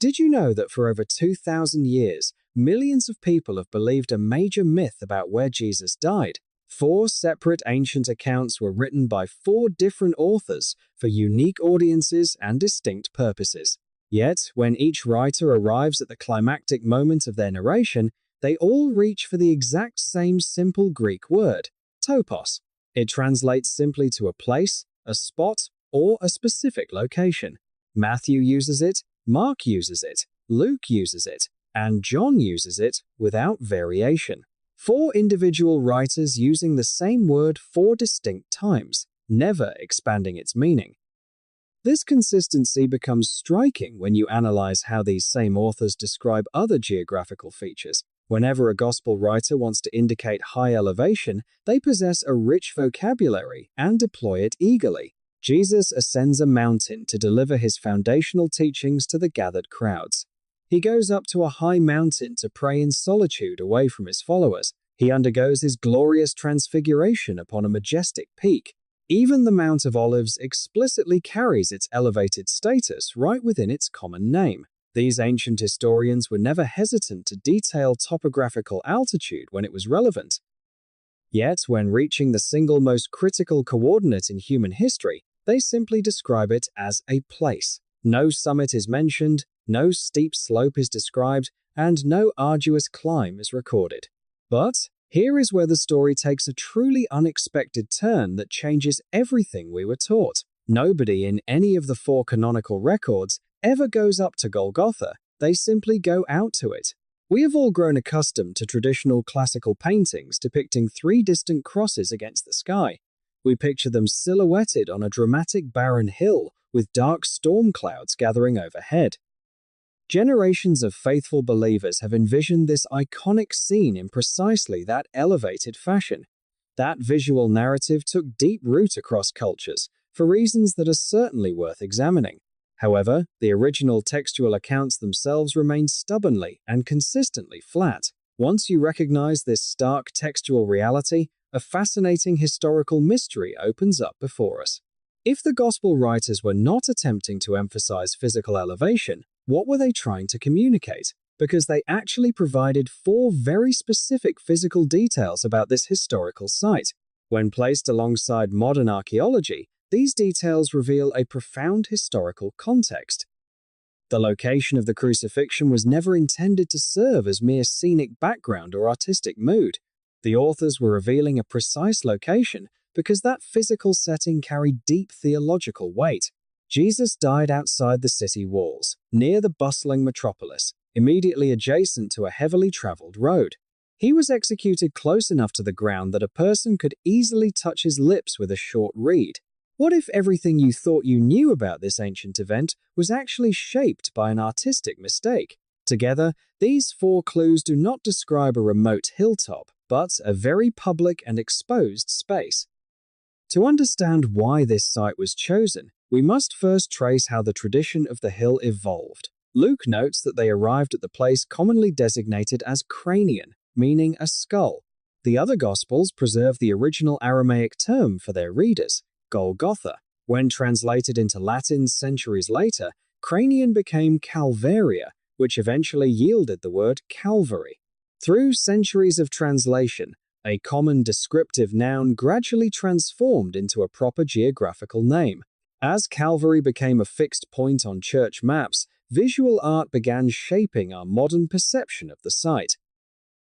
Did you know that for over 2,000 years, millions of people have believed a major myth about where Jesus died? 4 separate ancient accounts were written by 4 different authors for unique audiences and distinct purposes. Yet, when each writer arrives at the climactic moment of their narration, they all reach for the exact same simple Greek word, topos. It translates simply to a place, a spot, or a specific location. Matthew uses it, Mark uses it, Luke uses it, and John uses it without variation. 4 individual writers using the same word 4 distinct times, never expanding its meaning. This consistency becomes striking when you analyze how these same authors describe other geographical features. Whenever a gospel writer wants to indicate high elevation, they possess a rich vocabulary and deploy it eagerly. Jesus ascends a mountain to deliver his foundational teachings to the gathered crowds. He goes up to a high mountain to pray in solitude away from his followers. He undergoes his glorious transfiguration upon a majestic peak. Even the Mount of Olives explicitly carries its elevated status right within its common name. These ancient historians were never hesitant to detail topographical altitude when it was relevant. Yet, when reaching the single most critical coordinate in human history, they simply describe it as a place. No summit is mentioned, no steep slope is described, and no arduous climb is recorded. But here is where the story takes a truly unexpected turn that changes everything we were taught. Nobody in any of the 4 canonical records ever goes up to Golgotha, they simply go out to it. We have all grown accustomed to traditional classical paintings depicting 3 distant crosses against the sky. We picture them silhouetted on a dramatic barren hill with dark storm clouds gathering overhead. Generations of faithful believers have envisioned this iconic scene in precisely that elevated fashion. That visual narrative took deep root across cultures, for reasons that are certainly worth examining. However, the original textual accounts themselves remain stubbornly and consistently flat. Once you recognize this stark textual reality, a fascinating historical mystery opens up before us. If the Gospel writers were not attempting to emphasize physical elevation, what were they trying to communicate? Because they actually provided 4 very specific physical details about this historical site. When placed alongside modern archaeology, these details reveal a profound historical context. The location of the crucifixion was never intended to serve as mere scenic background or artistic mood. The authors were revealing a precise location because that physical setting carried deep theological weight. Jesus died outside the city walls, near the bustling metropolis, immediately adjacent to a heavily traveled road. He was executed close enough to the ground that a person could easily touch his lips with a short reed. What if everything you thought you knew about this ancient event was actually shaped by an artistic mistake? Together, these 4 clues do not describe a remote hilltop, but a very public and exposed space. To understand why this site was chosen, we must first trace how the tradition of the hill evolved. Luke notes that they arrived at the place commonly designated as cranion, meaning a skull. The other Gospels preserve the original Aramaic term for their readers, Golgotha. When translated into Latin centuries later, cranion became Calvaria, which eventually yielded the word Calvary. Through centuries of translation, a common descriptive noun gradually transformed into a proper geographical name. As Calvary became a fixed point on church maps, visual art began shaping our modern perception of the site.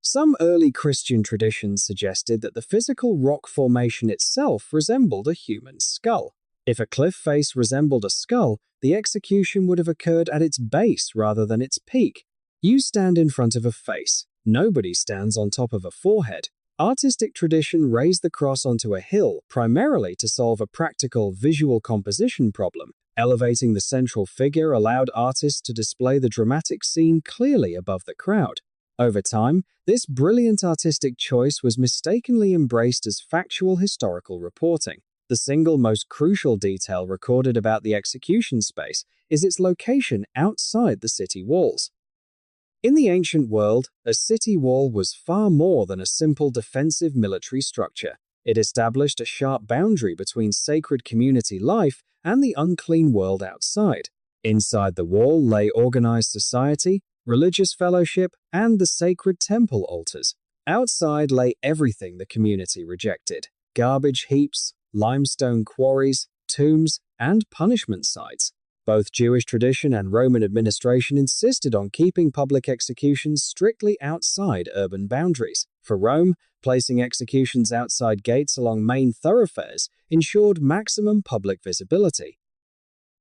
Some early Christian traditions suggested that the physical rock formation itself resembled a human skull. If a cliff face resembled a skull, the execution would have occurred at its base rather than its peak. You stand in front of a face. Nobody stands on top of a forehead. Artistic tradition raised the cross onto a hill primarily to solve a practical visual composition problem. Elevating the central figure allowed artists to display the dramatic scene clearly above the crowd. Over time, this brilliant artistic choice was mistakenly embraced as factual historical reporting. The single most crucial detail recorded about the execution space is its location outside the city walls. In the ancient world, a city wall was far more than a simple defensive military structure. It established a sharp boundary between sacred community life and the unclean world outside. Inside the wall lay organized society, religious fellowship, and the sacred temple altars. Outside lay everything the community rejected: garbage heaps, limestone quarries, tombs, and punishment sites. Both Jewish tradition and Roman administration insisted on keeping public executions strictly outside urban boundaries. For Rome, placing executions outside gates along main thoroughfares ensured maximum public visibility.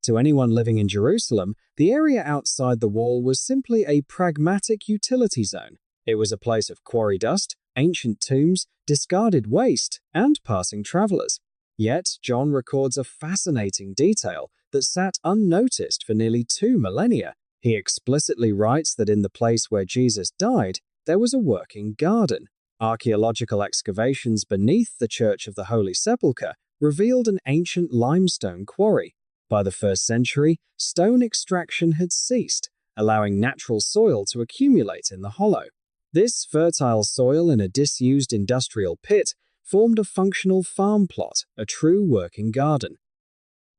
To anyone living in Jerusalem, the area outside the wall was simply a pragmatic utility zone. It was a place of quarry dust, ancient tombs, discarded waste, and passing travelers. Yet, John records a fascinating detail that sat unnoticed for nearly 2 millennia. He explicitly writes that in the place where Jesus died, there was a working garden. Archaeological excavations beneath the Church of the Holy Sepulchre revealed an ancient limestone quarry. By the 1st century, stone extraction had ceased, allowing natural soil to accumulate in the hollow. This fertile soil in a disused industrial pit formed a functional farm plot, a true working garden.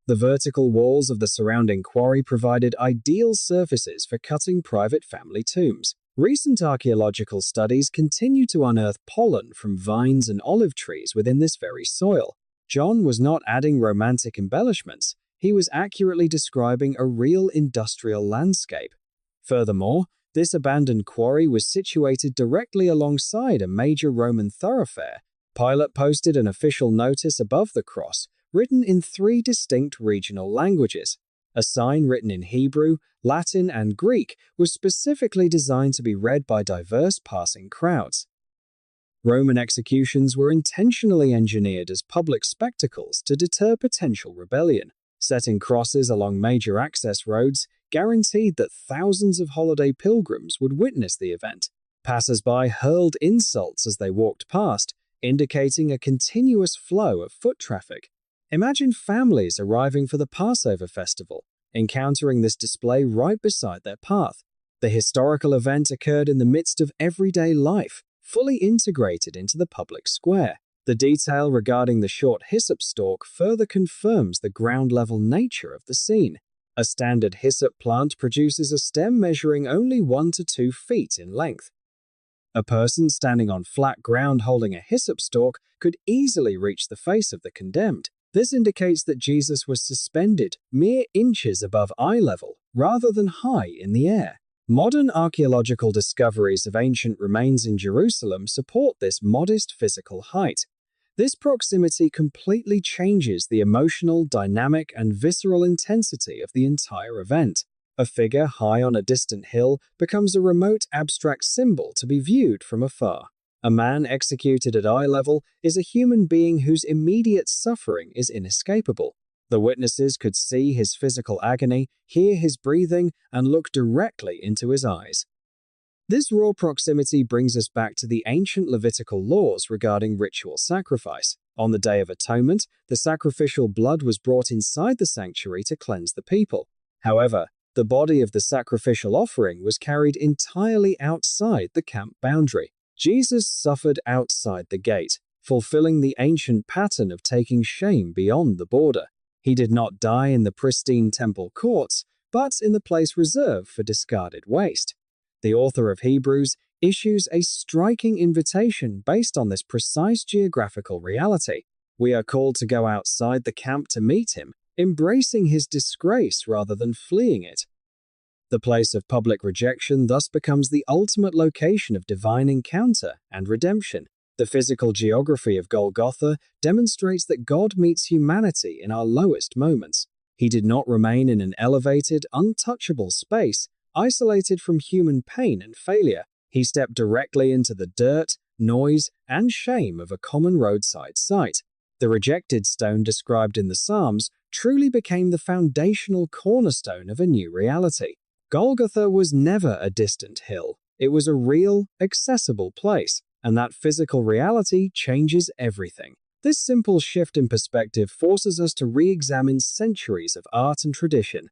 The vertical walls of the surrounding quarry provided ideal surfaces for cutting private family tombs. Recent archaeological studies continue to unearth pollen from vines and olive trees within this very soil. John was not adding romantic embellishments. He was accurately describing a real industrial landscape. Furthermore, this abandoned quarry was situated directly alongside a major Roman thoroughfare. Pilate posted an official notice above the cross, written in 3 distinct regional languages. A sign written in Hebrew, Latin, and Greek was specifically designed to be read by diverse passing crowds. Roman executions were intentionally engineered as public spectacles to deter potential rebellion. Setting crosses along major access roads guaranteed that thousands of holiday pilgrims would witness the event. Passers-by hurled insults as they walked past, indicating a continuous flow of foot traffic. Imagine families arriving for the Passover festival, encountering this display right beside their path. The historical event occurred in the midst of everyday life, fully integrated into the public square. The detail regarding the short hyssop stalk further confirms the ground-level nature of the scene. A standard hyssop plant produces a stem measuring only 1 to 2 feet in length. A person standing on flat ground holding a hyssop stalk could easily reach the face of the condemned. This indicates that Jesus was suspended mere inches above eye level, rather than high in the air. Modern archaeological discoveries of ancient remains in Jerusalem support this modest physical height. This proximity completely changes the emotional, dynamic, and visceral intensity of the entire event. A figure high on a distant hill becomes a remote, abstract symbol to be viewed from afar. A man executed at eye level is a human being whose immediate suffering is inescapable. The witnesses could see his physical agony, hear his breathing, and look directly into his eyes. This raw proximity brings us back to the ancient Levitical laws regarding ritual sacrifice. On the Day of Atonement, the sacrificial blood was brought inside the sanctuary to cleanse the people. However, the body of the sacrificial offering was carried entirely outside the camp boundary. Jesus suffered outside the gate, fulfilling the ancient pattern of taking shame beyond the border. He did not die in the pristine temple courts, but in the place reserved for discarded waste. The author of Hebrews issues a striking invitation based on this precise geographical reality. We are called to go outside the camp to meet him, embracing his disgrace rather than fleeing it. The place of public rejection thus becomes the ultimate location of divine encounter and redemption. The physical geography of Golgotha demonstrates that God meets humanity in our lowest moments. He did not remain in an elevated, untouchable space, isolated from human pain and failure. He stepped directly into the dirt, noise, and shame of a common roadside site. The rejected stone described in the Psalms truly became the foundational cornerstone of a new reality. Golgotha was never a distant hill. It was a real, accessible place, and that physical reality changes everything. This simple shift in perspective forces us to re-examine centuries of art and tradition.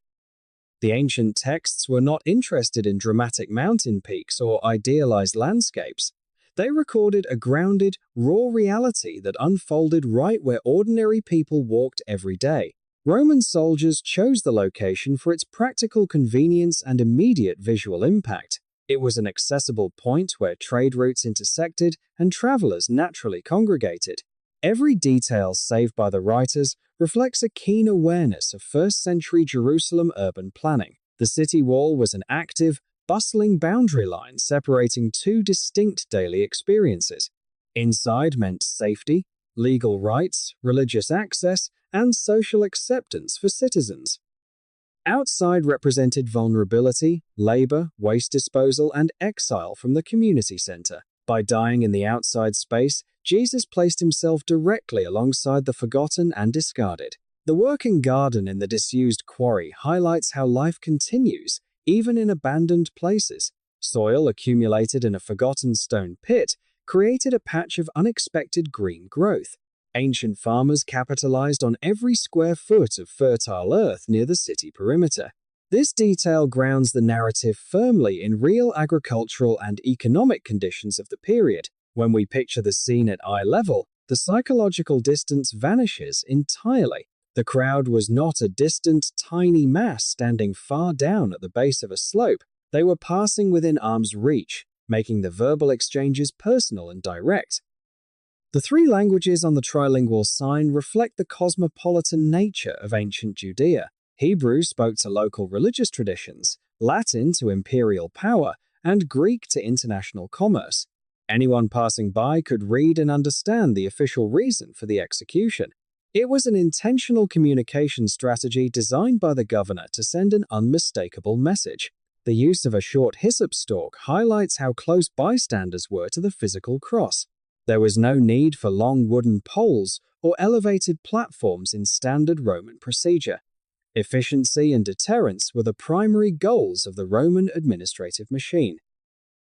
The ancient texts were not interested in dramatic mountain peaks or idealized landscapes. They recorded a grounded, raw reality that unfolded right where ordinary people walked every day. Roman soldiers chose the location for its practical convenience and immediate visual impact. It was an accessible point where trade routes intersected and travelers naturally congregated. Every detail saved by the writers reflects a keen awareness of first-century Jerusalem urban planning. The city wall was an active, bustling boundary line separating two distinct daily experiences. Inside meant safety, legal rights, religious access, and social acceptance for citizens. Outside represented vulnerability, labor, waste disposal, and exile from the community center. By dying in the outside space, Jesus placed himself directly alongside the forgotten and discarded. The working garden in the disused quarry highlights how life continues, even in abandoned places. Soil accumulated in a forgotten stone pit created a patch of unexpected green growth. Ancient farmers capitalized on every square foot of fertile earth near the city perimeter. This detail grounds the narrative firmly in real agricultural and economic conditions of the period. When we picture the scene at eye level, the psychological distance vanishes entirely. The crowd was not a distant, tiny mass standing far down at the base of a slope. They were passing within arm's reach, making the verbal exchanges personal and direct. The three languages on the trilingual sign reflect the cosmopolitan nature of ancient Judea. Hebrew spoke to local religious traditions, Latin to imperial power, and Greek to international commerce. Anyone passing by could read and understand the official reason for the execution. It was an intentional communication strategy designed by the governor to send an unmistakable message. The use of a short hyssop stalk highlights how close bystanders were to the physical cross. There was no need for long wooden poles or elevated platforms in standard Roman procedure. Efficiency and deterrence were the primary goals of the Roman administrative machine.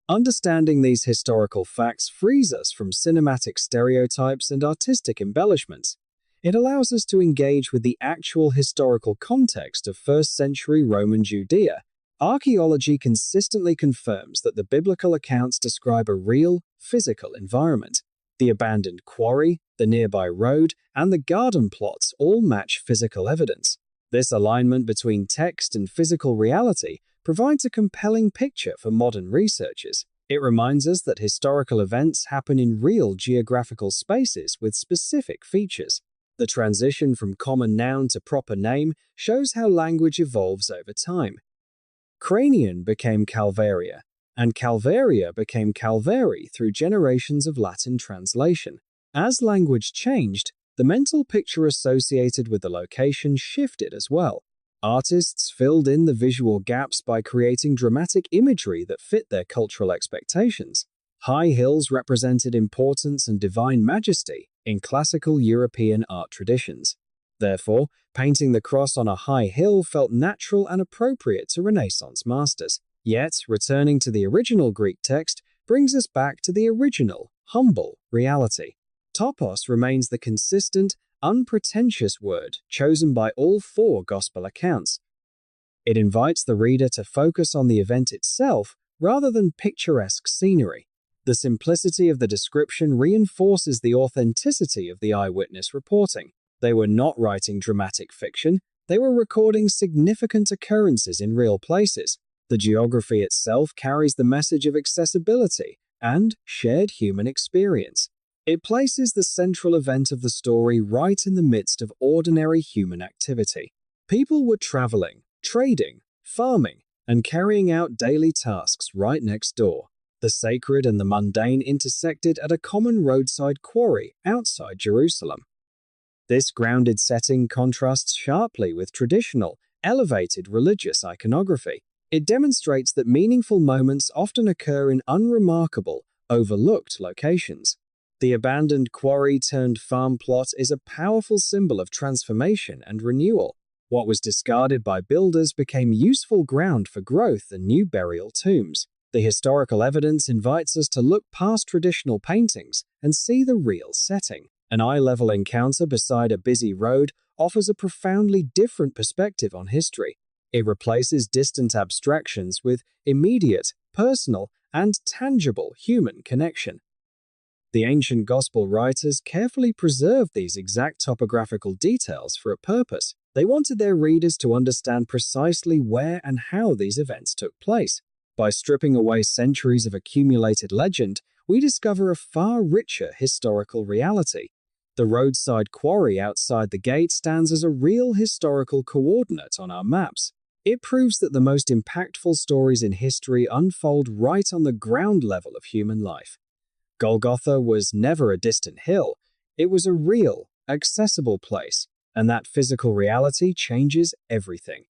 Understanding these historical facts frees us from cinematic stereotypes and artistic embellishments. It allows us to engage with the actual historical context of first-century Roman Judea. Archaeology consistently confirms that the biblical accounts describe a real, physical environment. The abandoned quarry, the nearby road, and the garden plots all match physical evidence. This alignment between text and physical reality provides a compelling picture for modern researchers. It reminds us that historical events happen in real geographical spaces with specific features. The transition from common noun to proper name shows how language evolves over time. Cranian became Calvaria, and Calvaria became Calvary through generations of Latin translation. As language changed, the mental picture associated with the location shifted as well. Artists filled in the visual gaps by creating dramatic imagery that fit their cultural expectations. High hills represented importance and divine majesty in classical European art traditions. Therefore, painting the cross on a high hill felt natural and appropriate to Renaissance masters. Yet, returning to the original Greek text brings us back to the original, humble reality. Topos remains the consistent, unpretentious word chosen by all four Gospel accounts. It invites the reader to focus on the event itself rather than picturesque scenery. The simplicity of the description reinforces the authenticity of the eyewitness reporting. They were not writing dramatic fiction, they were recording significant occurrences in real places. The geography itself carries the message of accessibility and shared human experience. It places the central event of the story right in the midst of ordinary human activity. People were traveling, trading, farming, and carrying out daily tasks right next door. The sacred and the mundane intersected at a common roadside quarry outside Jerusalem. This grounded setting contrasts sharply with traditional, elevated religious iconography. It demonstrates that meaningful moments often occur in unremarkable, overlooked locations. The abandoned quarry-turned-farm plot is a powerful symbol of transformation and renewal. What was discarded by builders became useful ground for growth and new burial tombs. The historical evidence invites us to look past traditional paintings and see the real setting. An eye-level encounter beside a busy road offers a profoundly different perspective on history. It replaces distant abstractions with immediate, personal, and tangible human connection. The ancient gospel writers carefully preserved these exact topographical details for a purpose. They wanted their readers to understand precisely where and how these events took place. By stripping away centuries of accumulated legend, we discover a far richer historical reality. The roadside quarry outside the gate stands as a real historical coordinate on our maps. It proves that the most impactful stories in history unfold right on the ground level of human life. Golgotha was never a distant hill. It was a real, accessible place, and that physical reality changes everything.